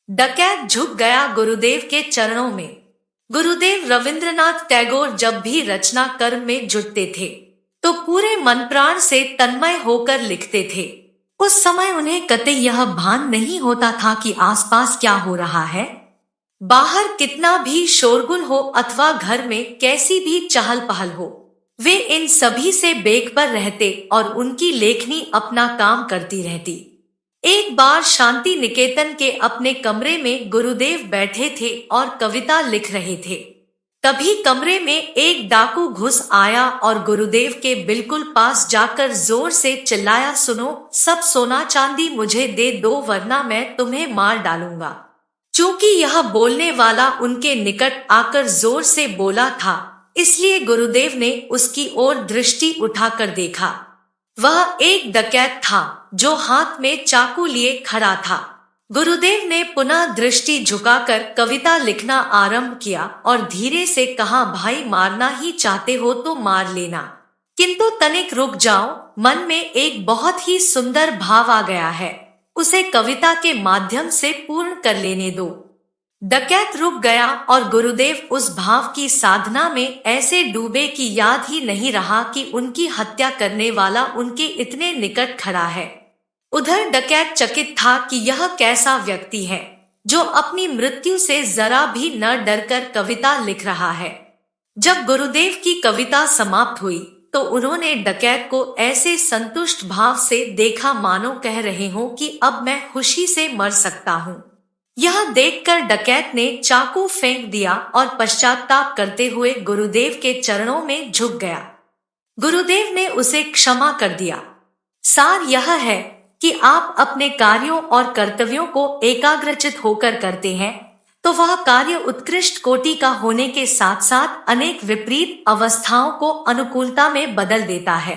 डकैत झुक गया गुरुदेव के चरणों में। गुरुदेव रविंद्रनाथ टैगोर जब भी रचना कर्म में जुटते थे तो पूरे मन प्राण से तन्मय होकर लिखते थे। उस समय उन्हें कतई यह भान नहीं होता था कि आसपास क्या हो रहा है। बाहर कितना भी शोरगुल हो अथवा घर में कैसी भी चहल पहल हो, वे इन सभी से बेखबर रहते और उनकी लेखनी अपना काम करती रहती। एक बार शांति निकेतन के अपने कमरे में गुरुदेव बैठे थे और कविता लिख रहे थे। तभी कमरे में एक डाकू घुस आया और गुरुदेव के बिल्कुल पास जाकर जोर से चिल्लाया, सुनो, सब सोना चांदी मुझे दे दो वरना मैं तुम्हें मार डालूंगा। चूंकि यह बोलने वाला उनके निकट आकर जोर से बोला था, इसलिए गुरुदेव ने उसकी ओर दृष्टि उठाकर देखा। वह एक डकैत था जो हाथ में चाकू लिए खड़ा था। गुरुदेव ने पुनः दृष्टि झुकाकर कविता लिखना आरंभ किया और धीरे से कहा, भाई मारना ही चाहते हो तो मार लेना, किंतु तनिक रुक जाओ, मन में एक बहुत ही सुंदर भाव आ गया है, उसे कविता के माध्यम से पूर्ण कर लेने दो। डकैत रुक गया और गुरुदेव उस भाव की साधना में ऐसे डूबे कि याद ही नहीं रहा कि उनकी हत्या करने वाला उनके इतने निकट खड़ा है। उधर डकैत चकित था कि यह कैसा व्यक्ति है जो अपनी मृत्यु से जरा भी न डरकर कविता लिख रहा है। जब गुरुदेव की कविता समाप्त हुई तो उन्होंने डकैत को ऐसे संतुष्ट भाव से देखा मानो कह रहे हो कि अब मैं खुशी से मर सकता हूँ। यह देखकर डकैत ने चाकू फेंक दिया और पश्चाताप करते हुए गुरुदेव के चरणों में झुक गया। गुरुदेव ने उसे क्षमा कर दिया। सार यह है कि आप अपने कार्यों और कर्तव्यों को एकाग्रचित होकर करते हैं तो वह कार्य उत्कृष्ट कोटि का होने के साथ साथ अनेक विपरीत अवस्थाओं को अनुकूलता में बदल देता है।